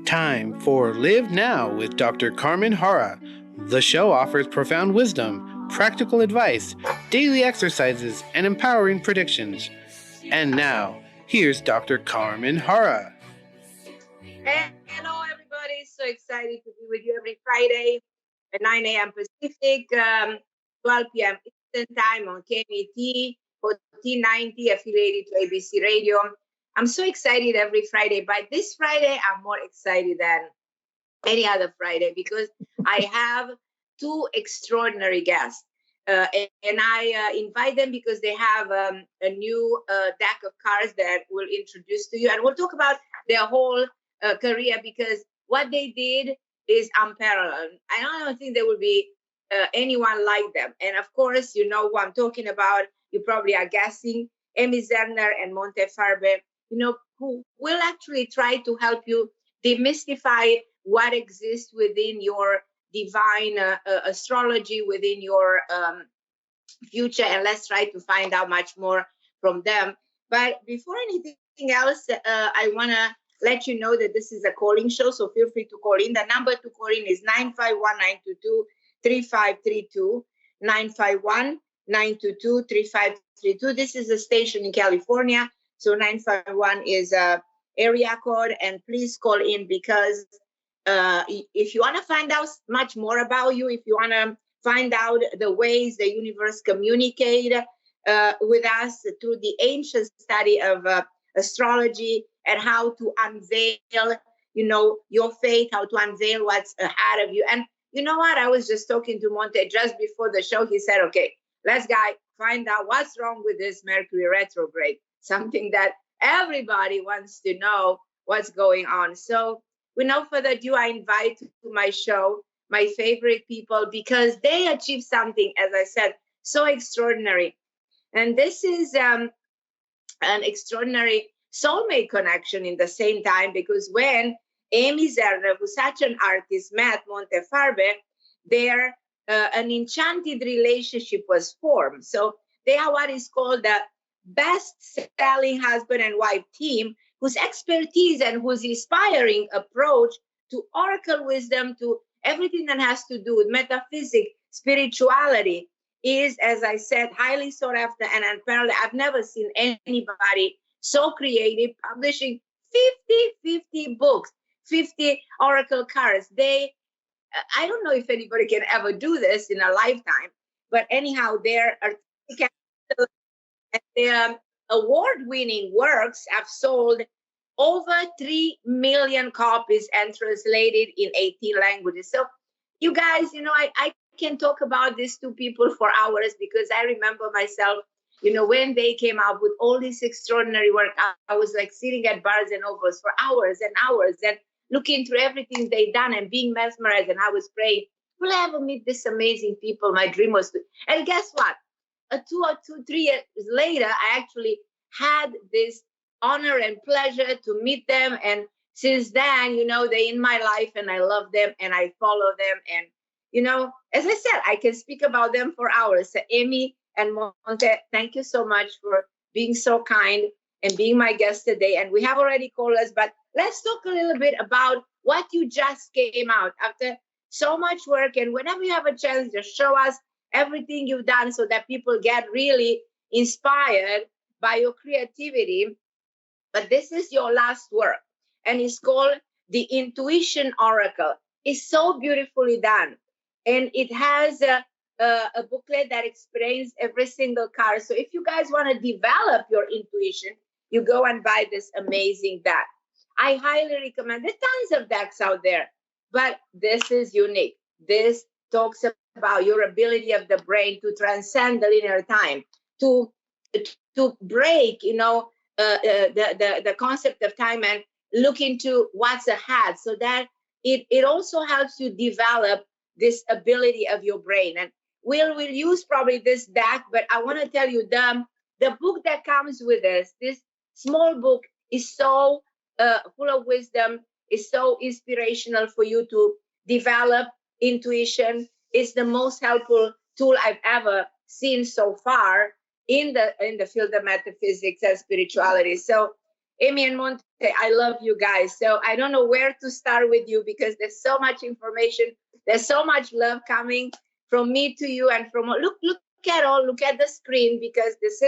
Time for Live Now with Dr. Carmen Harra. The show offers profound wisdom, practical advice, daily exercises, and empowering predictions. And now, here's Dr. Carmen Harra. Hello, everybody. So excited to be with you every Friday at 9 a.m. Pacific, 12 p.m. Eastern Time on KMET, 1490, affiliated to ABC Radio. I'm so excited every Friday, but this Friday, I'm more excited than any other Friday because I have two extraordinary guests. And I invite them because they have a new deck of cards that we'll introduce to you. And we'll talk about their whole career because what they did is unparalleled. I don't think there will be anyone like them. And of course, you know who I'm talking about. You probably are guessing. Zerner and Monte Farber, who will actually try to help you demystify what exists within your divine astrology, within your future, and let's try to find out much more from them. But before anything else, I want to let you know that this is a calling show, so feel free to call in. The number to call in is 951-922-3532, 951-922-3532. This is a station in California, so 951 is a area code, and please call in because if you want to find out much more about you, if you want to find out the ways the universe communicate with us through the ancient study of astrology and how to unveil, your faith, how to unveil what's ahead of you. And you know what? I was just talking to Monte just before the show. He said, okay, let's find out what's wrong with this Mercury retrograde, something that everybody wants to know what's going on. So with no further ado, I invite to my show my favorite people because they achieved something, as I said, so extraordinary. And this is an extraordinary soulmate connection in the same time, because when Amy Zerner, who's such an artist, met Monte Farber, an enchanted relationship was formed. So they are what is called the best-selling husband and wife team, whose expertise and whose inspiring approach to oracle wisdom, to everything that has to do with metaphysics, spirituality, is, as I said, highly sought after and unparalleled. I've never seen anybody so creative, publishing 50 books, 50 oracle cards. I don't know if anybody can ever do this in a lifetime, but anyhow, their artistic and their award-winning works have sold over 3 million copies and translated in 18 languages. So you guys, I can talk about these two people for hours because I remember myself, when they came out with all this extraordinary work, I was like sitting at Barnes and Nobles for hours and hours and looking through everything they'd done and being mesmerized. And I was praying, will I ever meet these amazing people? My dream was to. And guess what? 3 years later, I actually had this honor and pleasure to meet them. And since then, they're in my life and I love them and I follow them. And, as I said, I can speak about them for hours. So Amy and Monte, thank you so much for being so kind and being my guest today. And we have already called us, but let's talk a little bit about what you just came out after so much work. And whenever you have a chance, just show us everything you've done so that people get really inspired by your creativity. But this is your last work, and it's called The Intuition Oracle. It's so beautifully done, and it has a booklet that explains every single card. So if you guys want to develop your intuition, you go and buy this amazing deck. I highly recommend. There's tons of decks out there, but this is unique. This talks about your ability of the brain to transcend the linear time, to break, the concept of time and look into what's ahead, so that it also helps you develop this ability of your brain. And we'll use probably this deck, but I want to tell you the book that comes with this small book is so full of wisdom, is so inspirational for you to develop intuition. It's the most helpful tool I've ever seen so far in the field of metaphysics and spirituality. So Amy and Monte, I love you guys. So I don't know where to start with you because there's so much information. There's so much love coming from me to you and from look at the screen because this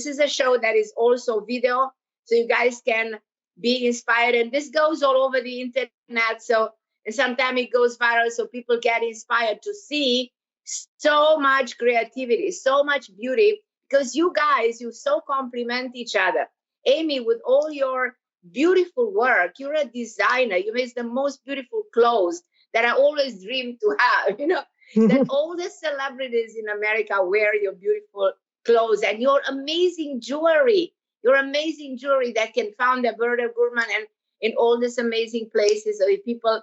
is a show that is also video, so you guys can be inspired. And this goes all over the internet. So and sometimes it goes viral, so people get inspired to see so much creativity, so much beauty, because you guys, you so complement each other. Amy, with all your beautiful work, you're a designer. You make the most beautiful clothes that I always dreamed to have. You know, that all the celebrities in America wear your beautiful clothes and your amazing jewelry. Your amazing jewelry that can found a Berder Gurman and in all these amazing places. So if people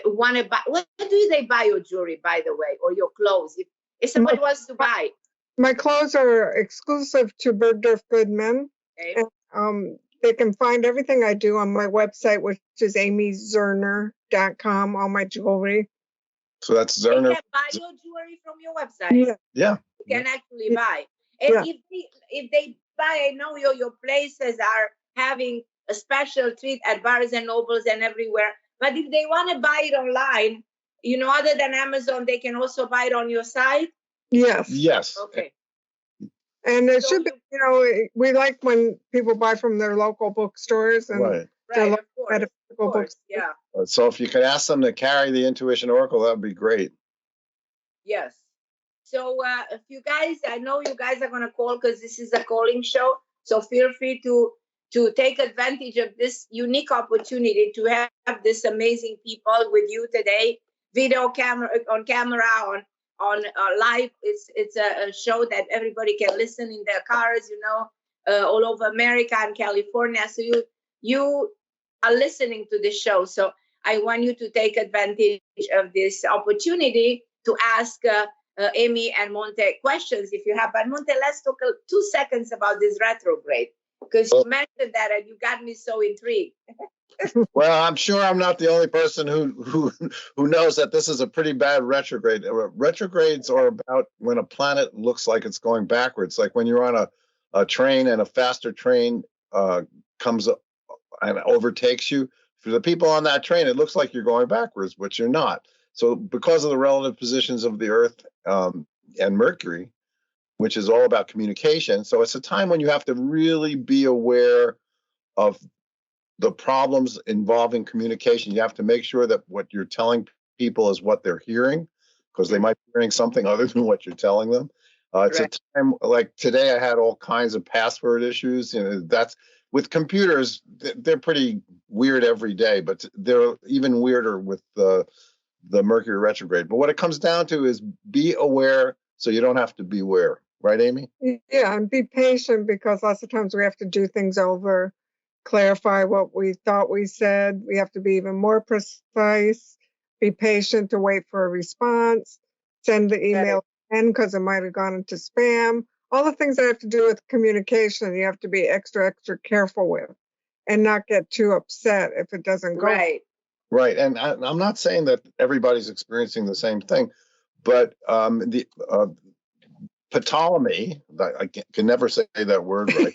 want to buy, where do they buy your jewelry, by the way, or your clothes? If somebody wants to buy. My clothes are exclusive to Bergdorf Goodman. Okay. And, they can find everything I do on my website, which is amyzerner.com, all my jewelry. So that's Zerner. They can buy your jewelry from your website. Yeah. You can actually buy. And if they buy, I know your places are having a special treat at Barnes and Nobles and everywhere. But if they want to buy it online, you know, other than Amazon, they can also buy it on your site. Yes. Yes. Okay. And it should be, you know, we like when people buy from their local bookstores and Right. Right, of course. metaphysical books. Yeah. So if you could ask them to carry the Intuition Oracle, that would be great. Yes. So if you guys, I know you guys are going to call because this is a calling show. So feel free to take advantage of this unique opportunity to have this amazing people with you today. Video camera on live. It's a show that everybody can listen in their cars, you know, all over America and California. So you are listening to this show. So I want you to take advantage of this opportunity to ask Amy and Monte questions if you have. But Monte, let's talk 2 seconds about this retrograde, because you mentioned that and you got me so intrigued. Well, I'm sure I'm not the only person who knows that this is a pretty bad retrograde. Retrogrades are about when a planet looks like it's going backwards, like when you're on a train and a faster train comes up and overtakes you. For the people on that train, it looks like you're going backwards, but you're not. So because of the relative positions of the Earth and Mercury, which is all about communication, so it's a time when you have to really be aware of the problems involving communication. You have to make sure that what you're telling people is what they're hearing, because they might be hearing something other than what you're telling them. It's a time like today. I had all kinds of password issues. You know, that's with computers. They're pretty weird every day, but they're even weirder with the Mercury retrograde. But what it comes down to is be aware, so you don't have to beware. Right, Amy? Yeah, and be patient, because lots of times we have to do things over, clarify what we thought we said. We have to be even more precise, be patient to wait for a response, send the email in because it might have gone into spam. All the things that have to do with communication, you have to be extra careful with and not get too upset if it doesn't go. Right. And I'm not saying that everybody's experiencing the same thing, but the Ptolemy, I can never say that word right.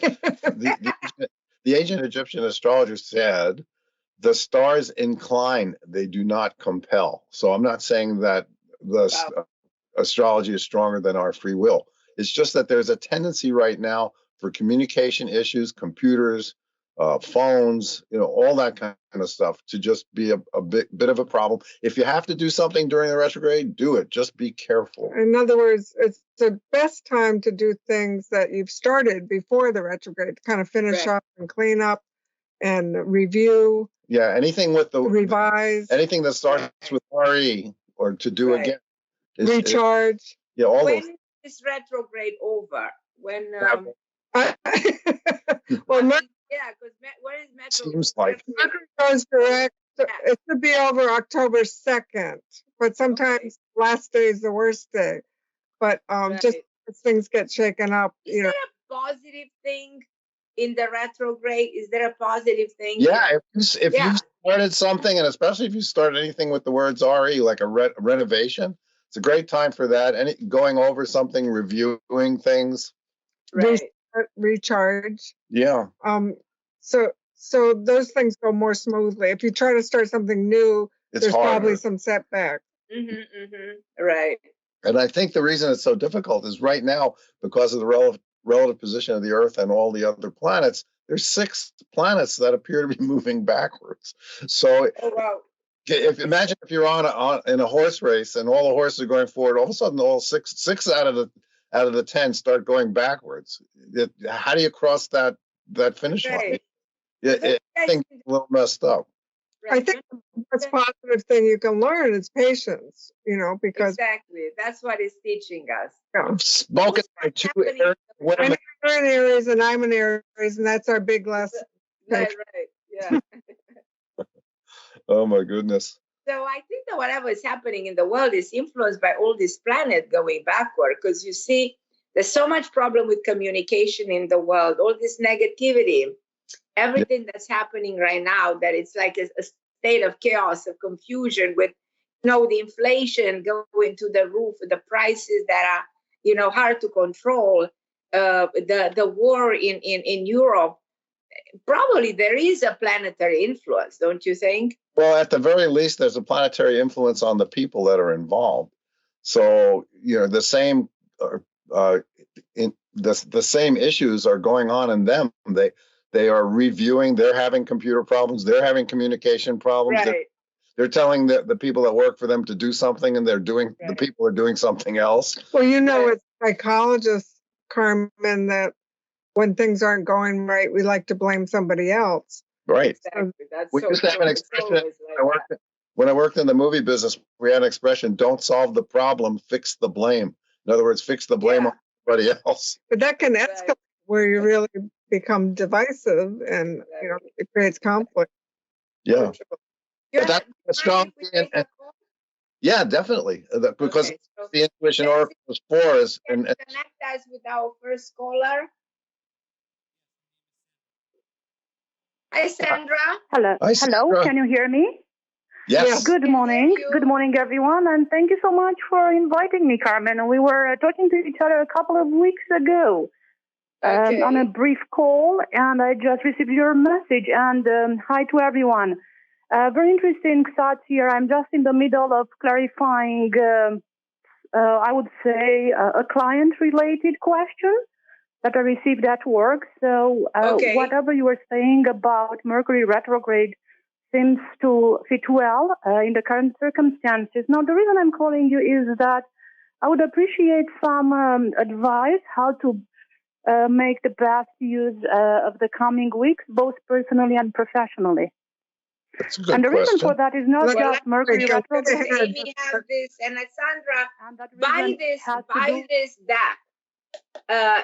The ancient Egyptian astrologer said, the stars incline, they do not compel. So I'm not saying that the astrology is stronger than our free will. It's just that there's a tendency right now for communication issues, computers, phones, you know, all that kind of stuff to just be a bit of a problem. If you have to do something during the retrograde, do it. Just be careful. In other words, it's the best time to do things that you've started before the retrograde, to kind of finish up and clean up and review. Yeah, anything with the revise, anything that starts with RE or to do again. Recharge. Yeah, all when those. is this retrograde over? When well, because what is Metro? Seems like Mercury goes direct. It should be over October 2nd, but sometimes last day is the worst day. But just as things get shaken up, is there a positive thing in the retrograde? Is there a positive thing? Yeah, if you started something, and especially if you start anything with the words RE, like a renovation, it's a great time for that. Going over something, reviewing things, recharge. Yeah. So those things go more smoothly. If you try to start something new, It's there's probably harder. some setback. Right. And I think the reason it's so difficult is right now, because of the relative position of the Earth and all the other planets, there's 6 planets that appear to be moving backwards. So Oh, wow. imagine if you're in a horse race and all the horses are going forward, all of a sudden all six out of the 10 start going backwards. How do you cross that finish line? Right. I think it's a little messed up. I think the most positive thing you can learn is patience, because Exactly. That's what it's teaching us. Spoken by 2 women. You're in Aries and I'm in Aries, and that's our big lesson. Right. Yeah. Oh my goodness. So I think that whatever is happening in the world is influenced by all this planet going backward, because you see, there's so much problem with communication in the world, all this negativity, everything that's happening right now, that it's like a state of chaos, of confusion with, the inflation going to the roof, the prices that are, hard to control, the war in Europe. Probably there is a planetary influence, don't you think? Well, at the very least, there's a planetary influence on the people that are involved. So, the same the same issues are going on in them. They are reviewing. They're having computer problems. They're having communication problems. Right. They're telling the people that work for them to do something, and the people are doing something else. Well, as psychologists, Carmen, that when things aren't going right, we like to blame somebody else. Right. Exactly. That's we used to have an expression when I worked in the movie business. We had an expression: "Don't solve the problem, fix the blame." In other words, fix the blame on everybody else. But that can escalate where you really become divisive, and it creates conflict. Yeah. But that's a strong. Yeah, definitely. Because the intuition oracle is 4 is and connect us with our first caller. Hi, Sandra. Hello. Hi, Sandra. Hello. Can you hear me? Yes. Good morning. Good morning, everyone, and thank you so much for inviting me, Carmen. We were talking to each other a couple of weeks ago on a brief call, and I just received your message. And hi to everyone. Very interesting thoughts here. I'm just in the middle of clarifying, I would say, a client-related question that I received at work. So whatever you were saying about Mercury retrograde seems to fit well in the current circumstances. Now, the reason I'm calling you is that I would appreciate some advice how to make the best use of the coming weeks, both personally and professionally. That's a good and the question. reason for that is not just Mercury retrograde. Amy have this, and Sandra, buy this deck.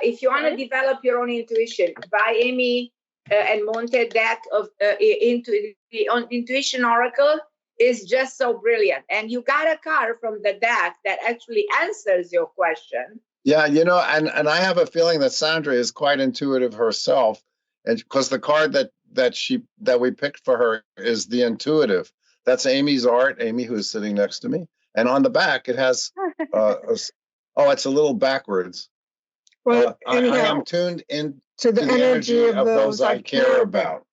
If you want to develop your own intuition, buy Amy and Monte deck of Intuition Oracle is just so brilliant. And you got a card from the deck that actually answers your question. Yeah, and I have a feeling that Sandra is quite intuitive herself, and because the card that we picked for her is the intuitive. That's Amy's art. Amy, who is sitting next to me, and on the back it has it's a little backwards. Well, I am tuned in to the energy of those I care about.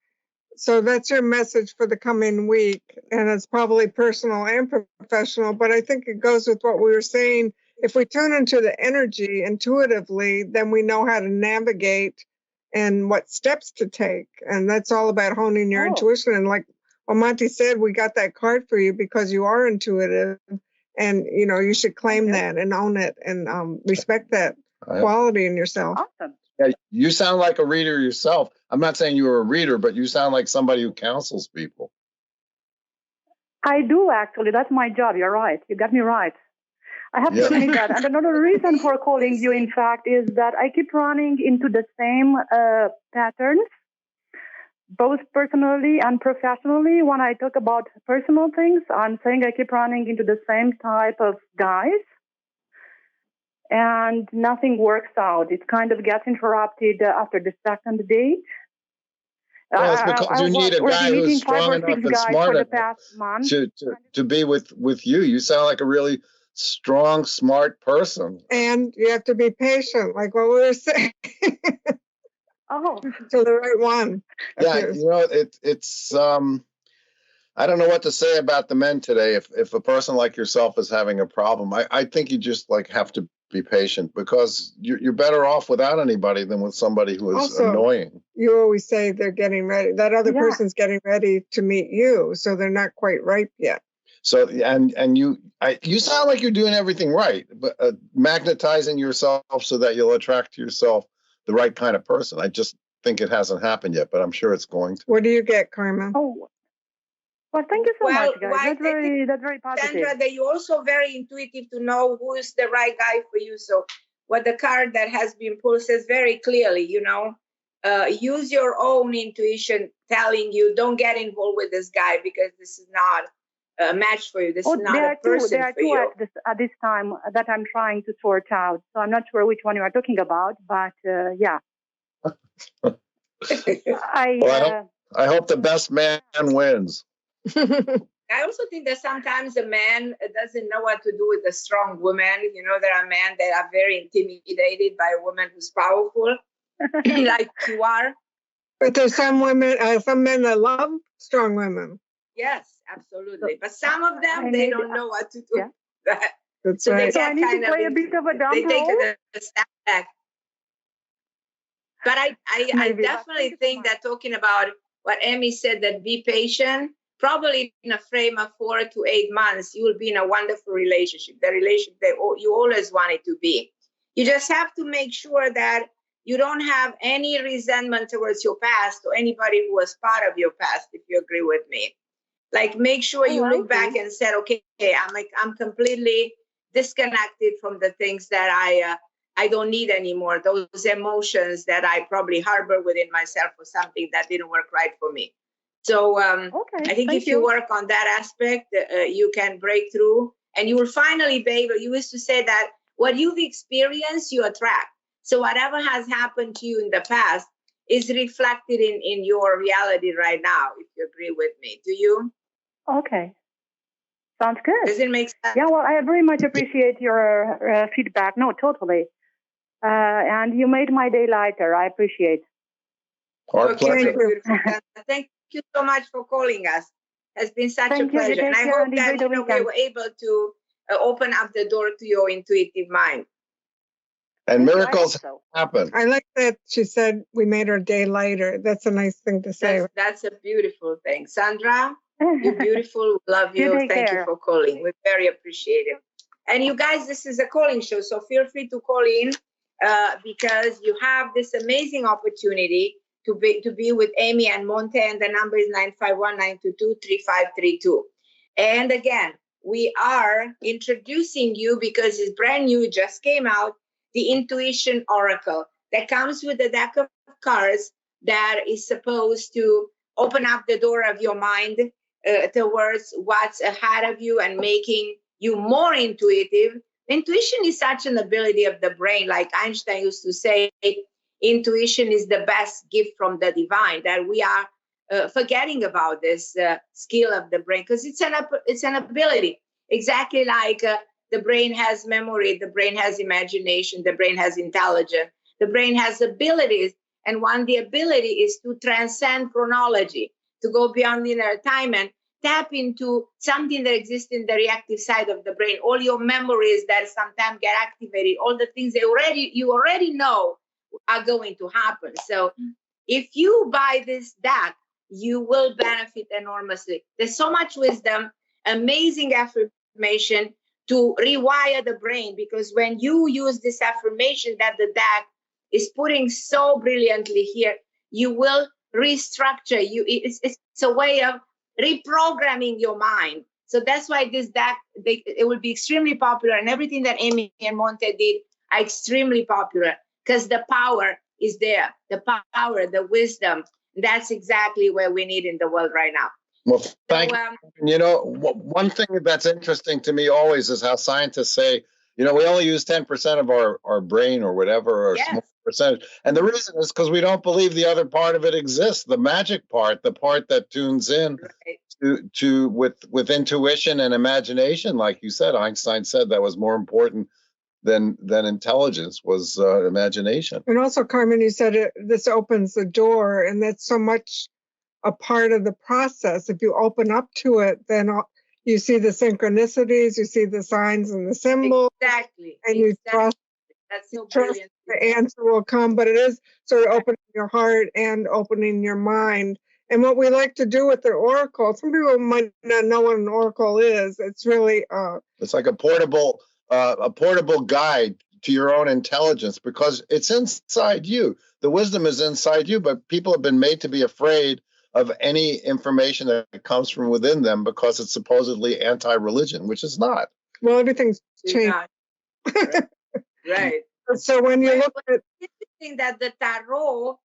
So that's your message for the coming week, and it's probably personal and professional, but I think it goes with what we were saying. If we tune into the energy intuitively, then we know how to navigate and what steps to take, and that's all about honing your intuition. And like Monte said, we got that card for you because you are intuitive, and you should claim that and own it and respect that quality in yourself. Awesome. Yeah, you sound like a reader yourself. I'm not saying you were a reader, but you sound like somebody who counsels people. I do, actually. That's my job. You're right. You got me right. I have to admit that. And another reason for calling you, in fact, is that I keep running into the same patterns, both personally and professionally. When I talk about personal things, I'm saying I keep running into the same type of guys. And nothing works out. It kind of gets interrupted after the second date. Well, it's because you need a guy who's strong enough and smart enough to be with you. You sound like a really strong, smart person. And you have to be patient, like what we were saying. Oh, So the right one. Yeah, appears. you know, it's I don't know what to say about the men today. If a person like yourself is having a problem, I think you just like have to be patient, because you're better off without anybody than with somebody who is Also, annoying. You always say they're getting ready. That other yeah. person's getting ready to meet you, so they're not quite ripe yet. So and you sound like you're doing everything right, but magnetizing yourself so that you'll attract to yourself the right kind of person. I just think it hasn't happened yet, but I'm sure it's going to. What do you get, Carmen? Oh, well, thank you so Well, much, guys. why- That's very positive. Sandra, that you're also very intuitive to know who is the right guy for you. So what the card that has been pulled says very clearly, use your own intuition telling you don't get involved with this guy because this is not a match for you. This is not a person there are for two you. at this time that I'm trying to sort out. So I'm not sure which one you are talking about, but yeah. Well, I hope the best man wins. I also think that sometimes a man doesn't know what to do with a strong woman. There are men that are very intimidated by a woman who's powerful, like you are. But there's some women, some men that love strong women. Yes, absolutely. But some of them, they don't know what to do. Yeah. That's So right. they So I get need to kind play a bit of a dumb they take role? a step back. But I Maybe, but definitely thank you so think much. that talking about what Amy said, that be patient, probably in a frame of 4 to 8 months, you will be in a wonderful relationship, the relationship that you always wanted to be. You just have to make sure that you don't have any resentment towards your past or anybody who was part of your past, if you agree with me. Like, make sure you look back and said, okay, I'm completely disconnected from the things that I don't need anymore. Those emotions that I probably harbor within myself for something that didn't work right for me. So I think if you work on that aspect, you can break through, and you will finally be able. You used to say that what you've experienced, you attract. So whatever has happened to you in the past is reflected in your reality right now, if you agree with me. Do you? Okay. Sounds good. Does it make sense? Yeah, well, I very much appreciate your feedback. No, totally. And you made my day lighter. I appreciate. Our Okay, pleasure. beautiful. Thank you so much for calling us. It's been such Thank a you. pleasure. Take And I care hope and that enjoy the we weekend. were able to open up the door to your intuitive mind. And Thank you. I miracles hope so. happen. I like that she said we made her day lighter. That's a nice thing to say. That's a beautiful thing. Sandra, you're beautiful. We love you. take Thank you care. for calling. We very appreciate it. And you guys, this is a calling show, so feel free to call in because you have this amazing opportunity to be with Amy and Monte, and the number is 951-922-3532. And again, we are introducing you because it's brand new, it just came out, the Intuition Oracle that comes with a deck of cards that is supposed to open up the door of your mind towards what's ahead of you and making you more intuitive. Intuition is such an ability of the brain. Like Einstein used to say, intuition is the best gift from the divine, that we are forgetting about this skill of the brain because it's an ability. Exactly like the brain has memory, the brain has imagination, the brain has intelligence, the brain has abilities. And one of the ability is to transcend chronology, to go beyond linear time and tap into something that exists in the reactive side of the brain. All your memories that sometimes get activated, all the things that you already know are going to happen. So if you buy this deck, you will benefit enormously. There's so much wisdom, amazing affirmation to rewire the brain, because when you use this affirmation that the deck is putting so brilliantly here, you will restructure you. It's a way of reprogramming your mind. So that's why this deck, it will be extremely popular, and everything that Amy and Monte did are extremely popular because the power is there, the power, the wisdom. That's exactly what we need in the world right now. Well, thank you. You know, one thing that's interesting to me always is how scientists say, we only use 10% of our brain or whatever, or small percentage. And the reason is because we don't believe the other part of it exists. The magic part, the part that tunes in with intuition and imagination, like you said, Einstein said that was more important than intelligence was imagination. And also, Carmen, you said this opens the door, and that's so much a part of the process. If you open up to it, then you see the synchronicities, you see the signs and the symbols, Exactly. and you trust. That's so Trust brilliant. the answer will come, but it is sort of opening your heart and opening your mind. And what we like to do with the oracle, some people might not know what an oracle is. It's really it's like a portable guide to your own intelligence, because it's inside you. The wisdom is inside you, but people have been made to be afraid of any information that comes from within them because it's supposedly anti-religion, which is not. Well, everything's changed. Right. So when you look at, it's interesting that the tarot,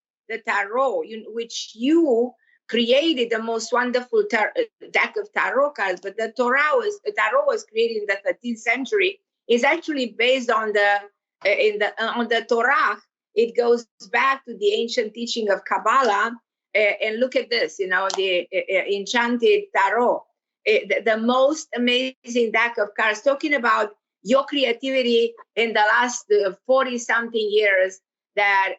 which you created the most wonderful deck of tarot cards, but the tarot was created in the 13th century. Is actually based on the Torah. It goes back to the ancient teaching of Kabbalah. And look at this, the Enchanted Tarot, the most amazing deck of cards, talking about your creativity in the last 40-something years that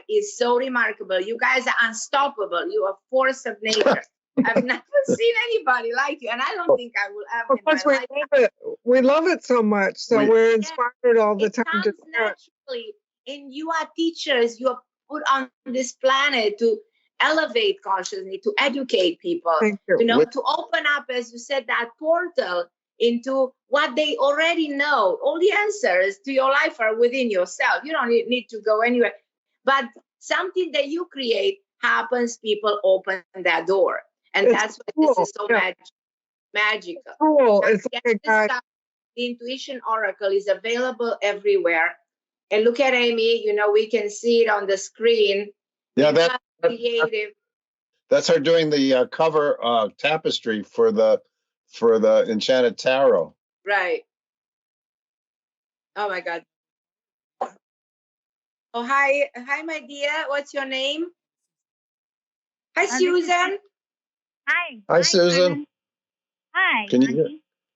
is so remarkable. You guys are unstoppable. You are a force of nature. I've never seen anybody like you, and I don't think I will ever. Of course, we love it so much, so we're inspired all the time. It comes naturally, and you are teachers. You are put on this planet to elevate consciousness, to educate people. Thank you. To open up, as you said, that portal into what they already know. All the answers to your life are within yourself. You don't need to go anywhere. But something that you create happens, people open that door. And that's why this is so magical. Cool. It's like the Intuition Oracle is available everywhere. And look at Amy, we can see it on the screen. Yeah, that's creative. That's her doing the cover tapestry for the Enchanted Tarot. Right. Oh my God. Oh, hi, my dear. What's your name? Hi, Susan. Hi, Susan. Carmen. Hi. Can you hear?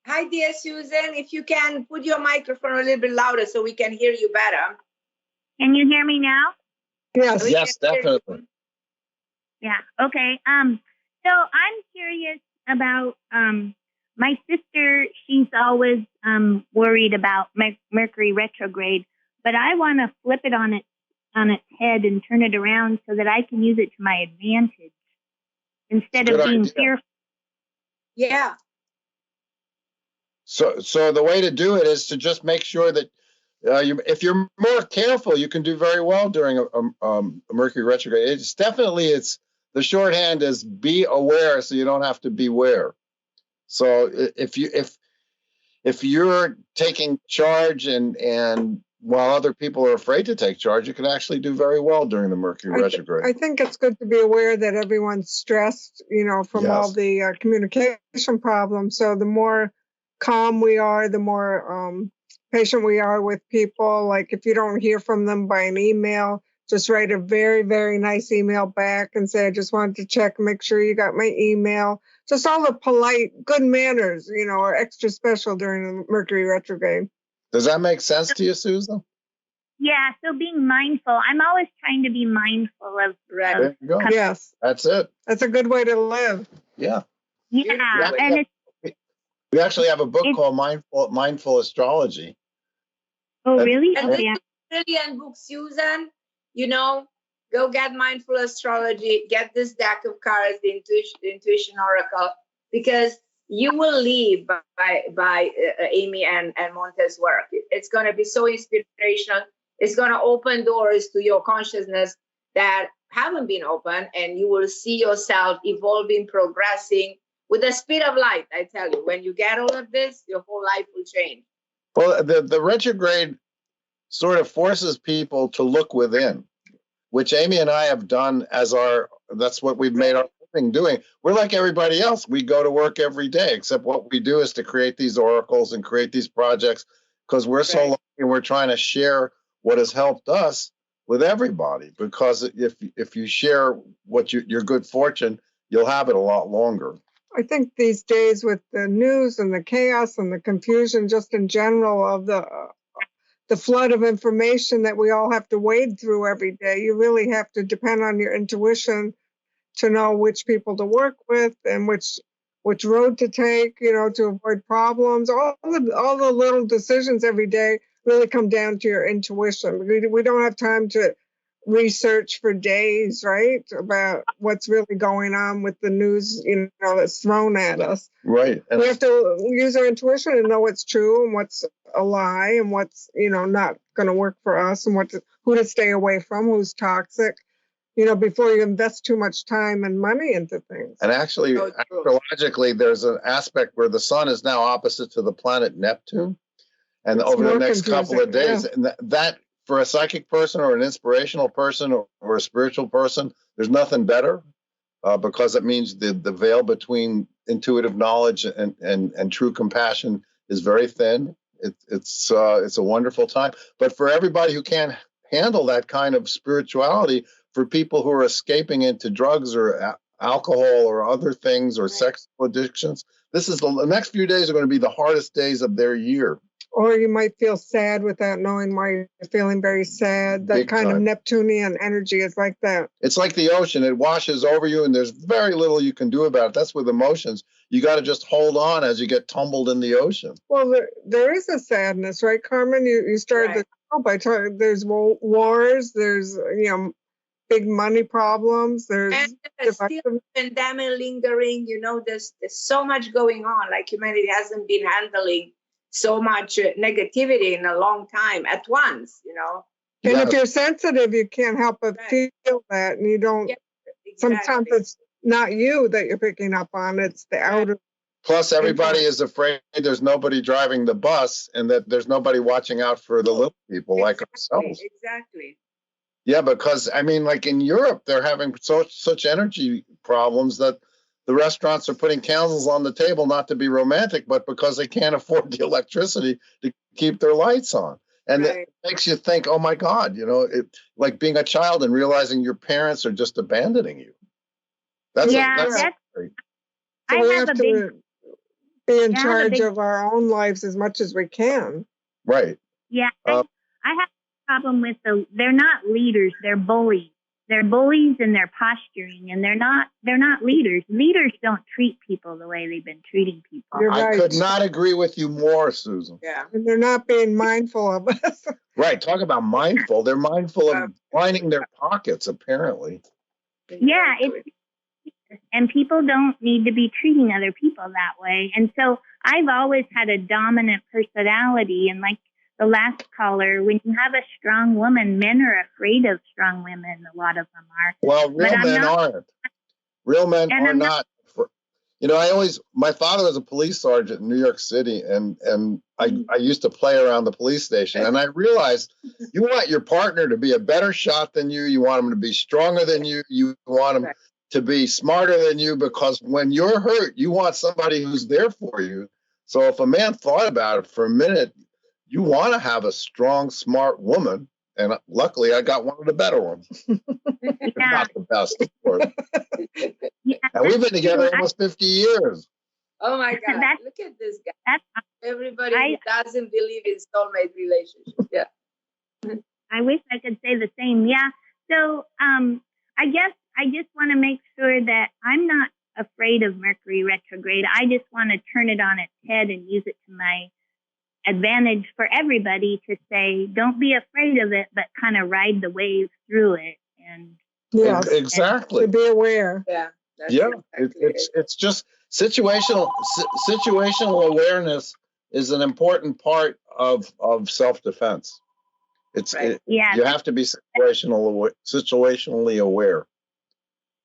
Hi, dear Susan. If you can put your microphone a little bit louder so we can hear you better. Can you hear me now? Yes. Yes, definitely. Yeah. Okay. So I'm curious about my sister. She's always worried about Mercury retrograde, but I want to flip it on its head and turn it around so that I can use it to my advantage instead of being fearful. Yeah. So the way to do it is to just make sure that if you're more careful, you can do very well during a Mercury retrograde. It's the shorthand is be aware, so you don't have to beware. So if you're taking charge and while other people are afraid to take charge, you can actually do very well during the Mercury retrograde. I think it's good to be aware that everyone's stressed, from all the communication problems. So the more calm we are, the more patient we are with people. Like if you don't hear from them by an email, just write a very, very nice email back and say, I just wanted to check, make sure you got my email. Just all the polite, good manners, are extra special during the Mercury retrograde. Does that make sense to you, Susan? Yeah, so being mindful. I'm always trying to be mindful of. Right. There you go. Yes. That's it. That's a good way to live. Yeah. Yeah, and we actually have a book called Mindful Astrology. Oh, really? And this is a brilliant book, Susan. Go get Mindful Astrology, get this deck of cards, the Intuition Oracle, because you will live by Amy and Monte's work. It's going to be so inspirational. It's going to open doors to your consciousness that haven't been open, and you will see yourself evolving, progressing with the speed of light. I tell you, when you get all of this, your whole life will change. Well, the retrograde sort of forces people to look within, which Amy and I have done that's what we've made our living doing. We're like everybody else. We go to work every day, except what we do is to create these oracles and create these projects because we're so lucky and we're trying to share what has helped us with everybody. Because if you share what your good fortune, you'll have it a lot longer. I think these days with the news and the chaos and the confusion just in general of the the flood of information that we all have to wade through every day. You really have to depend on your intuition to know which people to work with and which road to take, to avoid problems. All the little decisions every day really come down to your intuition. We don't have time to research for days, right, about what's really going on with the news, that's thrown at us. Right. And we have to use our intuition and know what's true and what's a lie and what's, not going to work for us, and who to stay away from, who's toxic, before you invest too much time and money into things. And actually, astrologically, there's an aspect where the sun is now opposite to the planet Neptune. And It's over the more next couple of confusing, days, and that for a psychic person or an inspirational person or a spiritual person, there's nothing better, because it means the veil between intuitive knowledge and true compassion is very thin. It's a wonderful time. But for everybody who can't handle that kind of spirituality, for people who are escaping into drugs or alcohol or other things or sexual addictions, the next few days are going to be the hardest days of their year. Or you might feel sad without knowing why you're feeling very sad. That Big kind of time. Neptunian energy is like that. It's like the ocean. It washes over you, and there's very little you can do about it. That's with emotions. You got to just hold on as you get tumbled in the ocean. Well, there is a sadness, right, Carmen? You started the show by talking. There's wars. There's big money problems. There's still pandemic lingering. There's so much going on. Like humanity hasn't been handling so much negativity in a long time at once. And if you're sensitive, you can't help but feel that, and you don't. Yeah, exactly. Sometimes it's not you that you're picking up on; it's the outer. Plus, everybody is afraid there's nobody driving the bus, and that there's nobody watching out for the little people like ourselves. Exactly. Yeah, because like in Europe, they're having such energy problems that the restaurants are putting candles on the table, not to be romantic, but because they can't afford the electricity to keep their lights on. And it makes you think, oh my God, like being a child and realizing your parents are just abandoning you. That's scary. So we have to be in charge of our own lives as much as we can. Right. Yeah, I have a problem with they're not leaders, they're bullies. They're bullies and they're posturing, and they're not leaders. Leaders don't treat people the way they've been treating people. You're I right. could not agree with you more, Susan. Yeah. And they're not being mindful of us. Right. Talk about mindful. They're mindful of lining their pockets, apparently. Yeah, and people don't need to be treating other people that way. And so I've always had a dominant personality, and like the last caller, when you have a strong woman, men are afraid of strong women. A lot of them are. Well, real men aren't. Real men are not. My father was a police sergeant in New York City, and I used to play around the police station, and I realized you want your partner to be a better shot than you. You want him to be stronger than you. You want him to be smarter than you, because when you're hurt, you want somebody who's there for you. So if a man thought about it for a minute, you want to have a strong, smart woman. And luckily, I got one of the better ones. Not the best, of course. And we've been together almost 50 years. Oh, my God. Look at this guy. Everybody who doesn't believe in soulmate relationships. Yeah. I wish I could say the same. Yeah. So I guess I just want to make sure that I'm not afraid of Mercury retrograde. I just want to turn it on its head and use it to my advantage for everybody to say, don't be afraid of it, but kind of ride the wave through it. And exactly. To be aware. Yeah. It's just situational awareness is an important part of self-defense. You have to be situationally aware.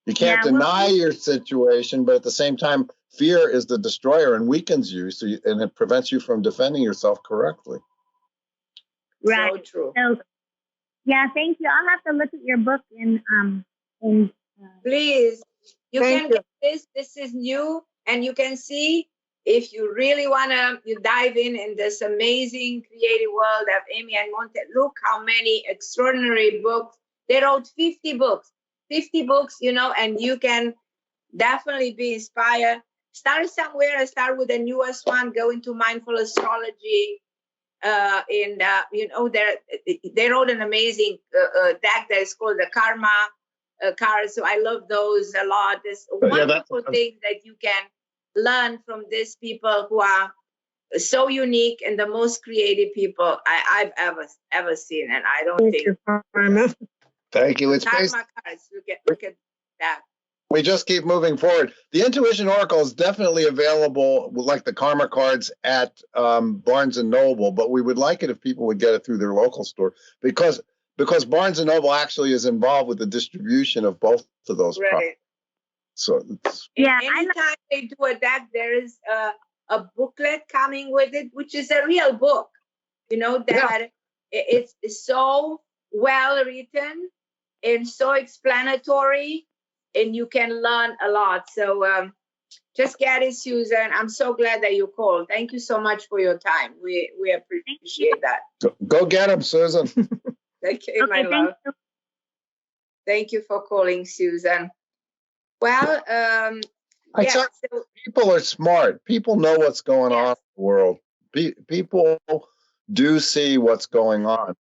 You can't deny your situation, but at the same time, fear is the destroyer and weakens you, and it prevents you from defending yourself correctly. Right. So true. So, thank you. I'll have to look at your book please. You can get this. This is new, and you can see if you really wanna dive in this amazing creative world of Amy and Monte. Look how many extraordinary books. They wrote 50 books, and you can definitely be inspired. Start somewhere. Start with the newest one. Go into mindful astrology. They wrote an amazing deck that is called the Karma card. So I love those a lot. There's wonderful things that you can learn from these people who are so unique and the most creative people I've ever seen. And I don't think. Thank you. It's Karma cards. Look at that. We just keep moving forward. The Intuition Oracle is definitely available, like the Karma cards, at Barnes and Noble. But we would like it if people would get it through their local store, because Barnes and Noble actually is involved with the distribution of both of those products. So anytime they do a deck, there is a booklet coming with it, which is a real book. It's so well written and so explanatory, and you can learn a lot. So just get it, Susan. I'm so glad that you called. Thank you so much for your time. We appreciate that. Go get them, Susan. Okay, my love. Thank you for calling, Susan. Well, people are smart. People know what's going on in the world. People do see what's going on.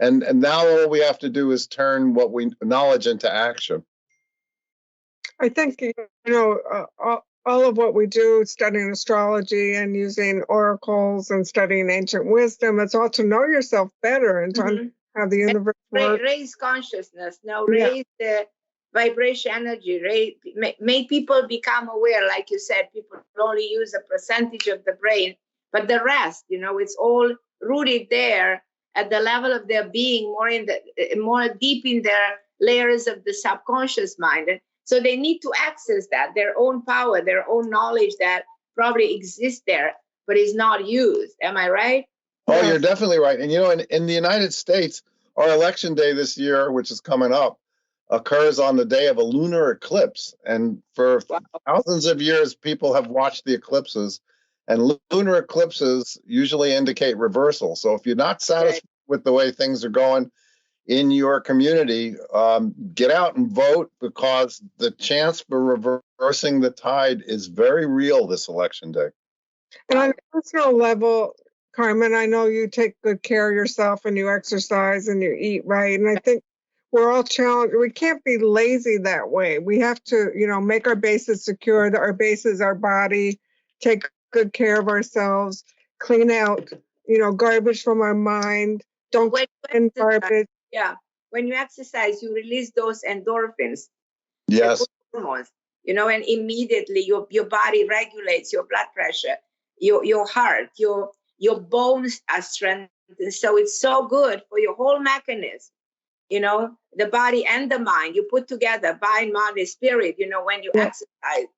And now all we have to do is turn what we knowledge into action. I think, all of what we do, studying astrology and using oracles and studying ancient wisdom, it's all to know yourself better and to understand how the universe works. Raise consciousness. Now, raise the vibration energy. Make people become aware. Like you said, people only use a percentage of the brain, but the rest, it's all rooted there at the level of their being, more deep in their layers of the subconscious mind. And so they need to access that, their own power, their own knowledge that probably exists there, but is not used. Am I right? Oh, you're definitely right. And, in the United States, our election day this year, which is coming up, occurs on the day of a lunar eclipse. And for thousands of years, people have watched the eclipses. And lunar eclipses usually indicate reversal. So if you're not satisfied with the way things are going in your community, get out and vote, because the chance for reversing the tide is very real this election day. And on a personal level, Carmen, I know you take good care of yourself and you exercise and you eat right. And I think we're all challenged. We can't be lazy that way. We have to, make our bases secure, that our base is our body, take good care of ourselves, clean out, garbage from our mind. Don't spend garbage. Yeah. When you exercise, you release those endorphins. Yes. Hormones, and immediately your body regulates your blood pressure, your heart, your bones are strengthened. So it's so good for your whole mechanism. The body and the mind, you put together mind, body, spirit, when you exercise.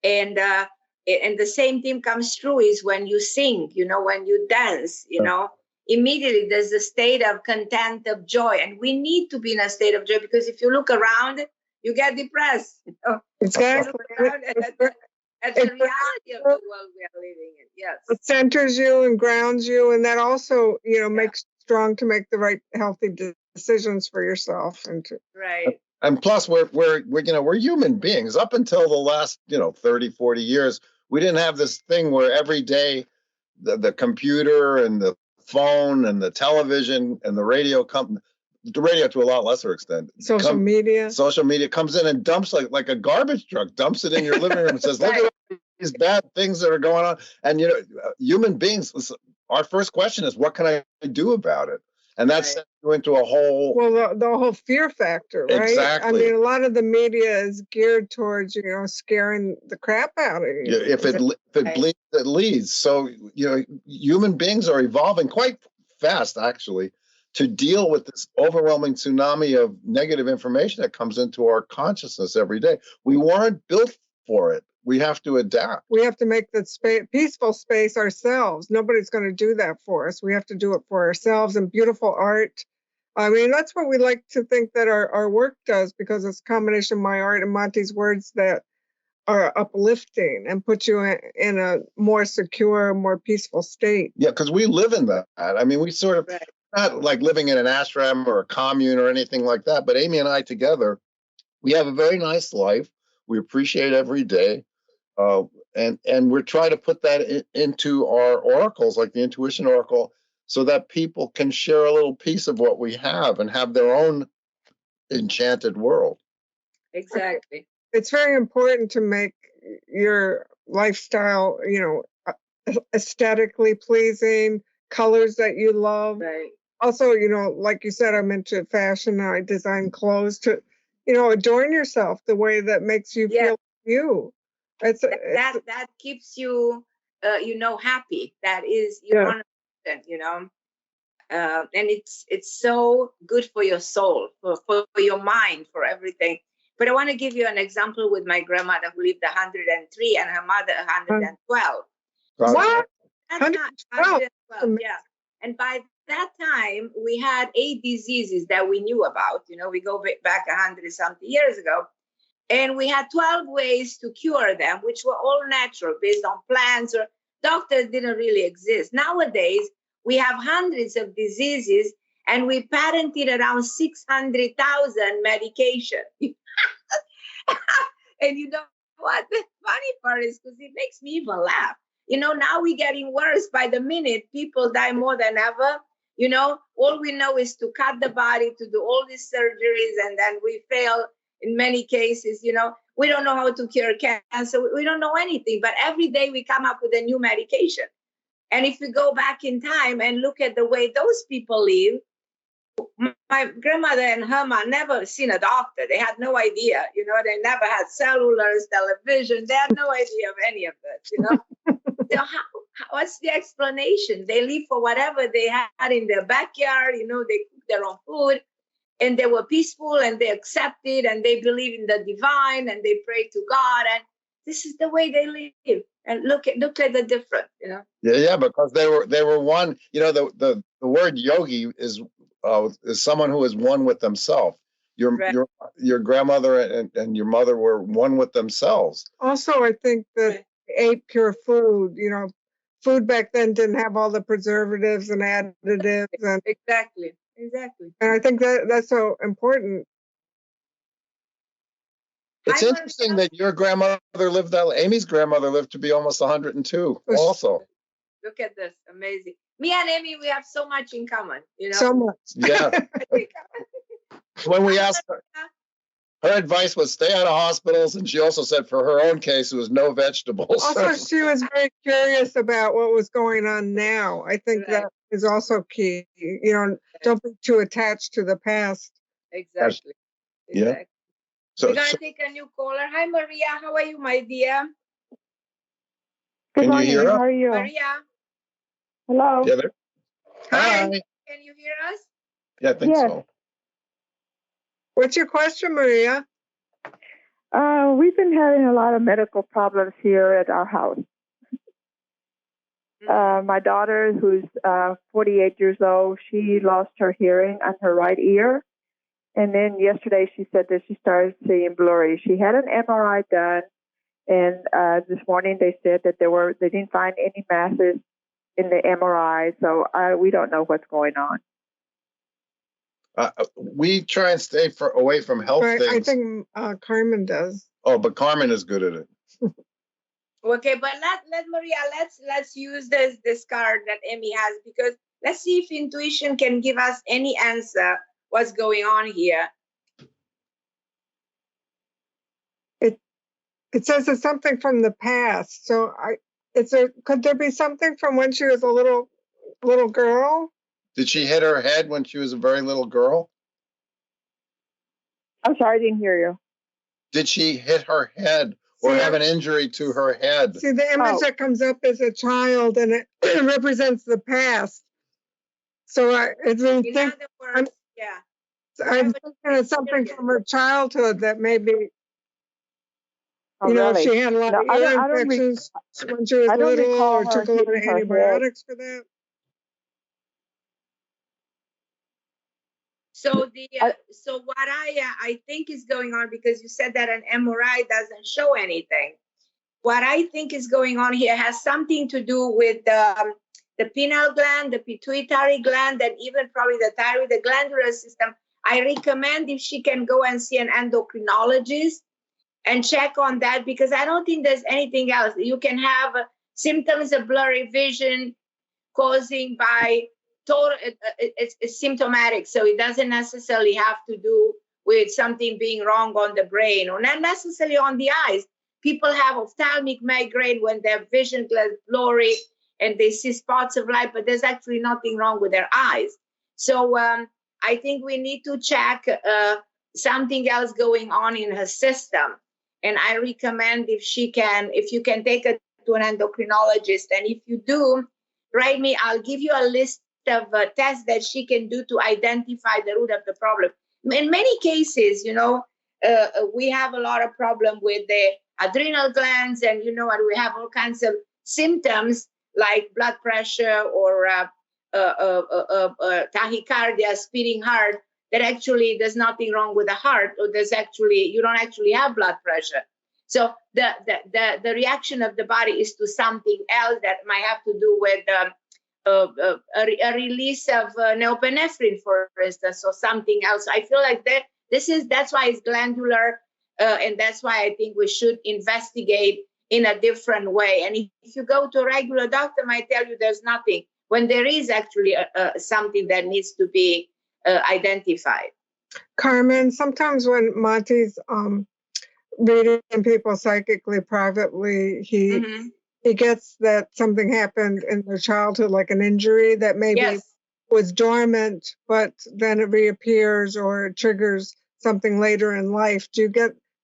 And the same thing comes true is when you sing, when you dance, immediately there's a state of content, of joy. And we need to be in a state of joy, because if you look around, you get depressed. Exactly. At the reality of the world we are living in. Yes. It centers you and grounds you. And that also, makes you strong to make the right healthy decisions for yourself. Right. And plus we're human beings. Up until the last, 30, 40 years, we didn't have this thing where every day the computer and the phone and the television and the radio to a lot lesser extent. Social media comes in and dumps like a garbage truck, dumps it in your living room and says, look at these bad things that are going on. And, human beings, our first question is, what can I do about it? And that sends you into a whole... Well, the whole fear factor, right? Exactly. I mean, a lot of the media is geared towards, scaring the crap out of you. If it bleeds, it leads. So, human beings are evolving quite fast, actually, to deal with this overwhelming tsunami of negative information that comes into our consciousness every day. We weren't built for it. We have to adapt. We have to make the peaceful space ourselves. Nobody's going to do that for us. We have to do it for ourselves. And beautiful art. I mean, that's what we like to think that our work does, because it's a combination of my art and Monte's words that are uplifting and put you in a more secure, more peaceful state. Yeah, because we live in that. I mean, we sort of, not like living in an ashram or a commune or anything like that, but Amy and I together, we have a very nice life. We appreciate every day. And we're trying to put that into our oracles, like the Intuition Oracle, so that people can share a little piece of what we have and have their own enchanted world. Exactly. It's very important to make your lifestyle, aesthetically pleasing, colors that you love. Right. Also, like you said, I'm into fashion. I design clothes to, adorn yourself the way that makes you feel you. That keeps you, happy. That is, Yeah. And it's so good for your soul, for your mind, for everything. But I want to give you an example with my grandmother who lived 103 and her mother 112. What? That 112? 112, yeah. And by that time, we had 8 diseases that we knew about. We go back 100 something years ago. And we had 12 ways to cure them, which were all natural, based on plants, or doctors didn't really exist. Nowadays, we have hundreds of diseases, and we patented around 600,000 medication. And you know what? The funny part is, because it makes me even laugh. Now we're getting worse by the minute. People die more than ever. All we know is to cut the body, to do all these surgeries, and then we fail in many cases. We don't know how to cure cancer. We don't know anything, but every day we come up with a new medication. And if we go back in time and look at the way those people live, my grandmother and her mom never seen a doctor. They had no idea, they never had cellulars, television. They had no idea of any of that, So what's the explanation? They live for whatever they had in their backyard, they cook their own food, and they were peaceful, and they accepted, and they believe in the divine, and they pray to God, and this is the way they live. And look at the difference, Yeah, because they were one. The word yogi is someone who is one with themselves. Your grandmother and your mother were one with themselves. Also, I think that they ate pure food. Food back then didn't have all the preservatives and additives. And Exactly. And I think that's so important. It's interesting that your grandmother lived that. Amy's grandmother lived to be almost 102. Also, look at this, amazing. Me and Amy, we have so much in common. So much. Yeah. When we asked her advice was stay out of hospitals, and she also said for her own case it was no vegetables. Also, she was very curious about what was going on now. I think that is also key. Don't be too attached to the past. Exactly. Yeah. We're going to take a new caller. Hi, Maria. How are you, my dear? Good morning. You hear How are you? Maria. Hello. Yeah, Hi. Can you hear us? Yeah, I think so. What's your question, Maria? We've been having a lot of medical problems here at our house. My daughter, who's 48 years old, she lost her hearing on her right ear. And then yesterday she said that she started seeing blurry. She had an MRI done, and this morning they said that they didn't find any masses in the MRI, so we don't know what's going on. We try and stay away from health things. I think Carmen does. Oh, but Carmen is good at it. Okay, but let Maria, let's use this card that Amy has, because let's see if intuition can give us any answer what's going on here. It says it's something from the past. So could there be something from when she was a little girl? Did she hit her head when she was a very little girl? I'm sorry, I didn't hear you. Did she hit her head or have an injury to her head? See, the image that comes up is a child, and it represents the past. So I'm thinking it's something from her childhood that maybe, really? she had a lot of ear infections when she was little, or took a lot of antibiotics for that. So so what I think is going on, because you said that an MRI doesn't show anything. What I think is going on here has something to do with the pineal gland, the pituitary gland, and even probably the thyroid, the glandular system. I recommend if she can go and see an endocrinologist and check on that, because I don't think there's anything else. You can have symptoms of blurry vision causing by it's symptomatic. So it doesn't necessarily have to do with something being wrong on the brain or not necessarily on the eyes. People have ophthalmic migraine when their vision gets blurry and they see spots of light, but there's actually nothing wrong with their eyes. So I think we need to check something else going on in her system. And I recommend if you can take her to an endocrinologist. And if you do, write me, I'll give you a list of tests that she can do to identify the root of the problem. In many cases, we have a lot of problem with the adrenal glands, and and we have all kinds of symptoms like blood pressure or tachycardia, speeding heart, that actually there's nothing wrong with the heart, or you don't actually have blood pressure. So the reaction of the body is to something else that might have to do with a release of norepinephrine, for instance, or something else. I feel like that's why it's glandular, and that's why I think we should investigate in a different way. And if you go to a regular doctor, might tell you there's nothing, when there is actually something that needs to be identified. Carmen, sometimes when Monte's reading people psychically privately, he gets that something happened in their childhood, like an injury that maybe was dormant, but then it reappears or it triggers something later in life. Do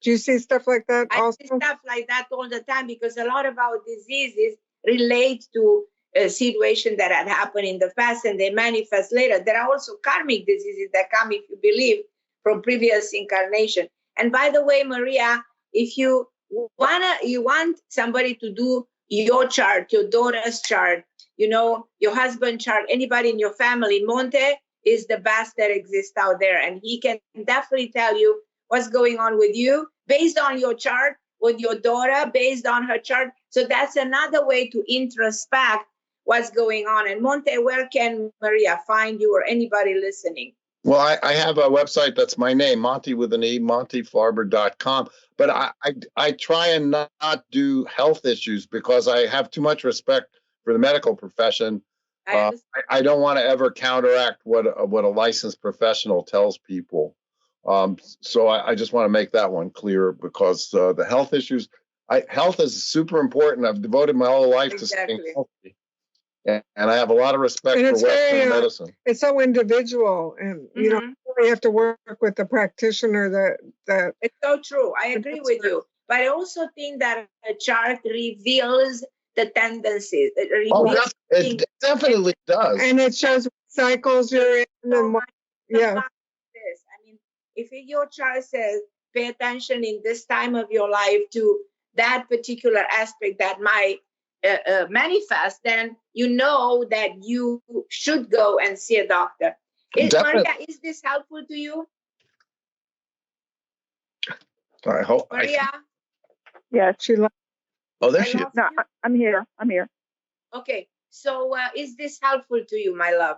you see stuff like that also? I see stuff like that all the time, because a lot of our diseases relate to a situation that had happened in the past and they manifest later. There are also karmic diseases that come, if you believe, from previous incarnation. And by the way, Maria, if you want somebody to do your chart, your daughter's chart, your husband's chart, anybody in your family, Monte is the best that exists out there. And he can definitely tell you what's going on with you based on your chart, with your daughter, based on her chart. So that's another way to introspect what's going on. And Monte, where can Maria find you or anybody listening? Well, I have a website that's my name, Monte with an E, montefarber.com. But I try and not do health issues because I have too much respect for the medical profession. I don't want to ever counteract what a licensed professional tells people. So I just want to make that one clear, because the health issues, health is super important. I've devoted my whole life to staying healthy. And I have a lot of respect for Western medicine. It's so individual, and you have to work with the practitioner that. It's so true. I agree with you, but I also think that a chart reveals the tendencies. It definitely does, and it shows cycles you're in. And if your chart says pay attention in this time of your life to that particular aspect that might manifest, then you know that you should go and see a doctor. Maria, is this helpful to you? I hope. Maria? Yes. Oh, there she is. No, I'm here. Okay. So is this helpful to you, my love?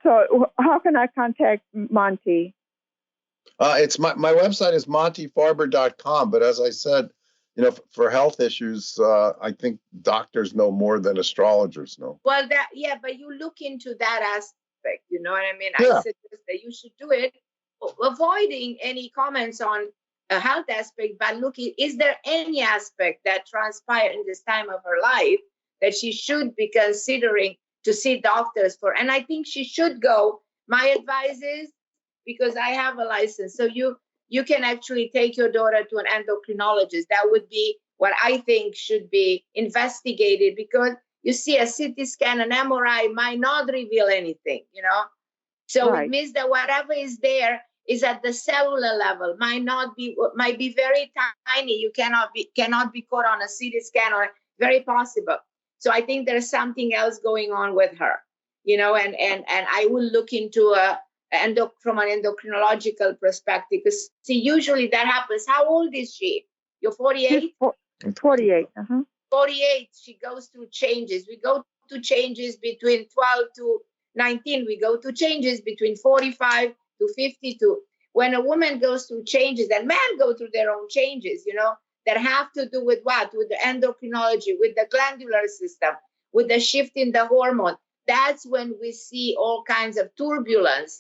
So how can I contact Monte? It's my website is montefarber.com. But as I said, for health issues, I think doctors know more than astrologers know. Well, but you look into that aspect, you know what I mean? Yeah. I suggest that you should do it, avoiding any comments on a health aspect, but looking, is there any aspect that transpired in this time of her life that she should be considering to see doctors for? And I think she should go. My advice is, because I have a license, so you can actually take your daughter to an endocrinologist. That would be what I think should be investigated, because you see a CT scan, an MRI might not reveal anything, So It means that whatever is there is at the cellular level, might be very tiny. You cannot be caught on a CT scan, or very possible. So I think there's something else going on with her, and I will look into from an endocrinological perspective, because usually that happens. How old is she? You're 48? 48. 48. She goes through changes. We go through changes between 12 to 19. We go through changes between 45 to 52. When a woman goes through changes, and men go through their own changes, that have to do with what? With the endocrinology, with the glandular system, with the shift in the hormone, that's when we see all kinds of turbulence,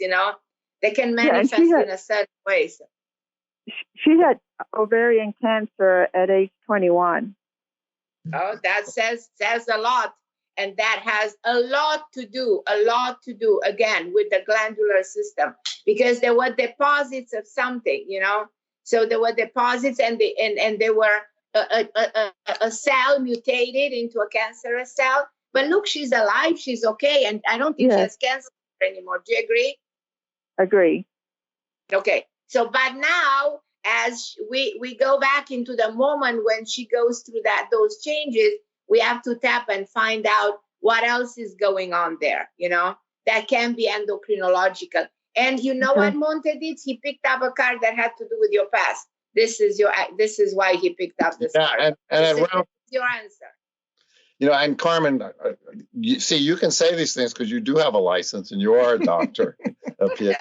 they can manifest in a certain way. So. She had ovarian cancer at age 21. Oh, that says a lot. And that has a lot to do, again, with the glandular system, because there were deposits of something, So there were deposits, and they were a cell mutated into a cancerous cell. But look, she's alive, she's okay, and I don't think she has cancer anymore. Do you agree? Agree. Okay. So, but now, as we go back into the moment when she goes through those changes, we have to tap and find out what else is going on there, that can be endocrinological. And you know what Monte did? He picked up a card that had to do with your past. This is why he picked up this card. And this is your answer. And Carmen, you can say these things because you do have a license and you are a doctor, a PhD.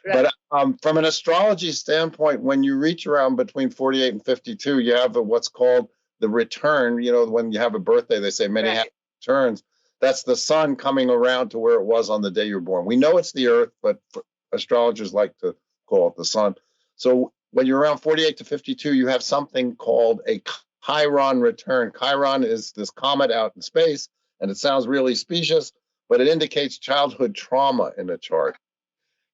Right. But from an astrology standpoint, when you reach around between 48 and 52, you have what's called the return. When you have a birthday, they say many happy returns. That's the sun coming around to where it was on the day you're born. We know it's the earth, but astrologers like to call it the sun. So when you're around 48 to 52, you have something called a Chiron return. Chiron is this comet out in space, and it sounds really specious, but it indicates childhood trauma in a chart.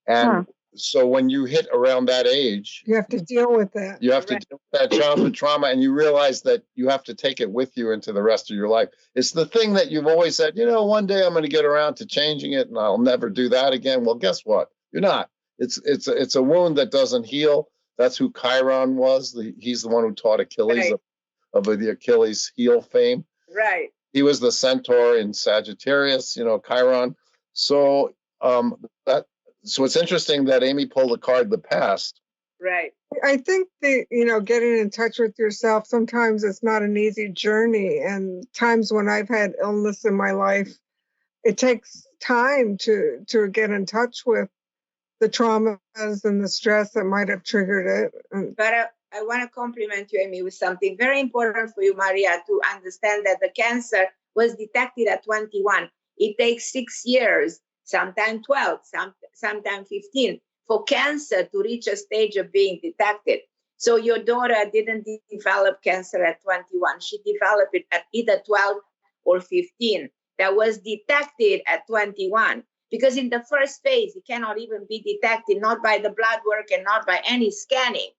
And so when you hit around that age, you have to deal with that. You have to deal with that childhood trauma, and you realize that you have to take it with you into the rest of your life. It's the thing that you've always said, one day I'm going to get around to changing it and I'll never do that again. Well, guess what? You're not. It's a wound that doesn't heal. That's who Chiron was. He's the one who taught Achilles of the Achilles heel fame. Right. He was the centaur in Sagittarius, Chiron. So So it's interesting that Amy pulled a card, the past. Right. I think getting in touch with yourself, sometimes it's not an easy journey. And times when I've had illness in my life, it takes time to get in touch with the traumas and the stress that might have triggered it. But I want to compliment you, Amy, with something very important for you, Maria, to understand that the cancer was detected at 21. It takes 6 years, sometimes 12, sometimes 15, for cancer to reach a stage of being detected. So your daughter didn't develop cancer at 21. She developed it at either 12 or 15. That was detected at 21. Because in the first phase, it cannot even be detected, not by the blood work and not by any scanning.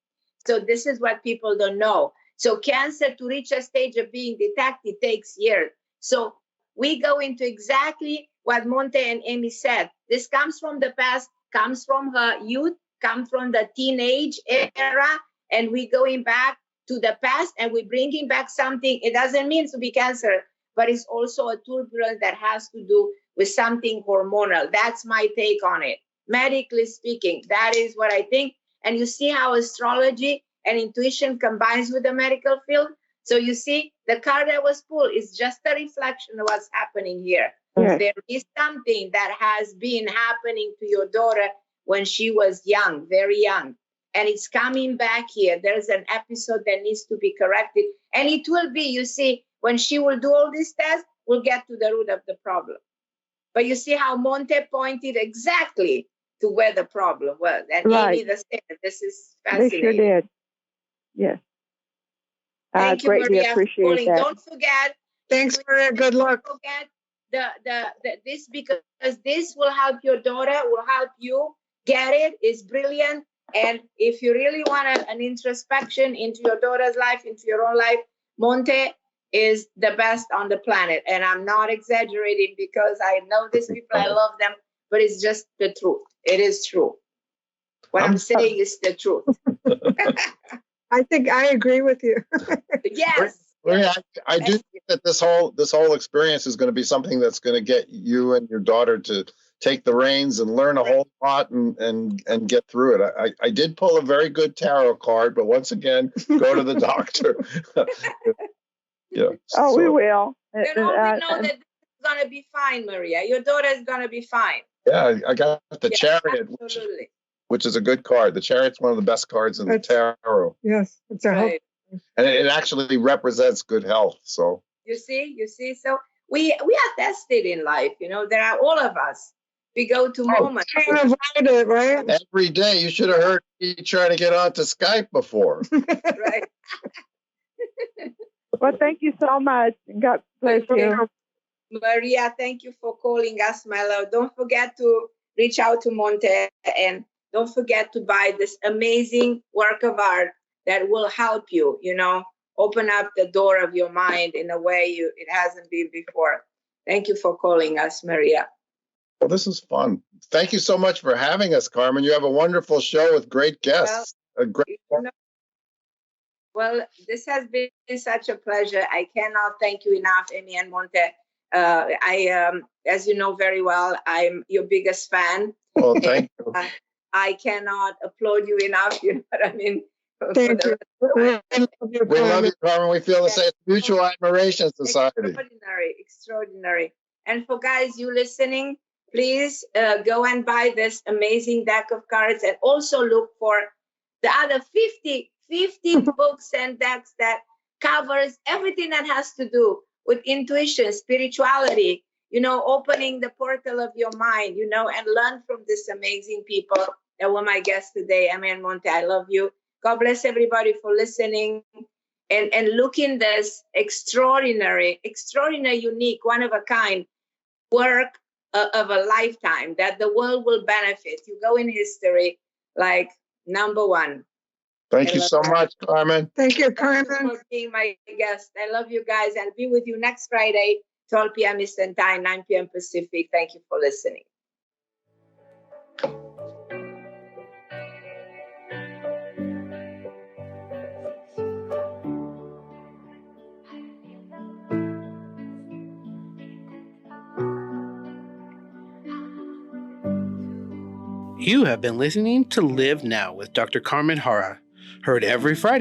So this is what people don't know. So cancer, to reach a stage of being detected, takes years. So we go into exactly what Monte and Amy said. This comes from the past, comes from her youth, comes from the teenage era, and we going back to the past and we bringing back something. It doesn't mean to be cancer, but it's also a turbulence that has to do with something hormonal. That's my take on it. Medically speaking, that is what I think. And you see how astrology and intuition combines with the medical field. So you see, the card that was pulled is just a reflection of what's happening here. Yes. There is something that has been happening to your daughter when she was young, very young. And it's coming back here. There's an episode that needs to be corrected. And it will be, you see, when she will do all these tests, we'll get to the root of the problem. But you see how Monte pointed exactly to where the problem was. And Amy, the same. This is fascinating. They sure did. Yes. Thank you, greatly Maria, appreciate for calling. that. Don't forget. Thanks, Maria. Good luck. Don't forget this, because this will help your daughter, will help you get it. It's brilliant. And if you really want an introspection into your daughter's life, into your own life, Monte is the best on the planet. And I'm not exaggerating, because I know these people, I love them, but it's just the truth. It is true. What I'm saying is the truth. I think I agree with you. Yes. I do think that this whole experience is going to be something that's going to get you and your daughter to take the reins and learn a whole lot and get through it. I did pull a very good tarot card, but once again, go to the doctor. We will. Then we know that this is going to be fine, Maria. Your daughter is going to be fine. Yeah, I got the Chariot, which is a good card. The Chariot's one of the best cards in the tarot. Yes, it's a right. And it actually represents good health. So you see. So we are tested in life. There are all of us. We go to moments. Can't avoid it, right? Every day. You should have heard me try to get onto Skype before. Right. Well, thank you so much. God bless you. Maria, thank you for calling us, my love. Don't forget to reach out to Monte, and don't forget to buy this amazing work of art that will help you, open up the door of your mind in a way it hasn't been before. Thank you for calling us, Maria. Well, this is fun. Thank you so much for having us, Carmen. You have a wonderful show with great guests. Well, this has been such a pleasure. I cannot thank you enough, Amy and Monte. As you know very well, I'm your biggest fan. Well, thank you. I cannot applaud you enough. You know what I mean? Thank you. We love you, Carmen. We feel the same. Mutual admiration society. Extraordinary. And for guys, you listening, please go and buy this amazing deck of cards, and also look for the other 50 books and decks that covers everything that has to do with intuition, spirituality, opening the portal of your mind, and learn from these amazing people that were my guests today. Amy and Monte, I love you. God bless everybody for listening and looking this extraordinary, unique, one of a kind work of a lifetime that the world will benefit. You go in history like number one. Thank you so much, Carmen. Thank you, Carmen. Thank you for being my guest. I love you guys. I'll be with you next Friday, 12 p.m. Eastern Time, 9 p.m. Pacific. Thank you for listening. You have been listening to Live Now with Dr. Carmen Harra, heard every Friday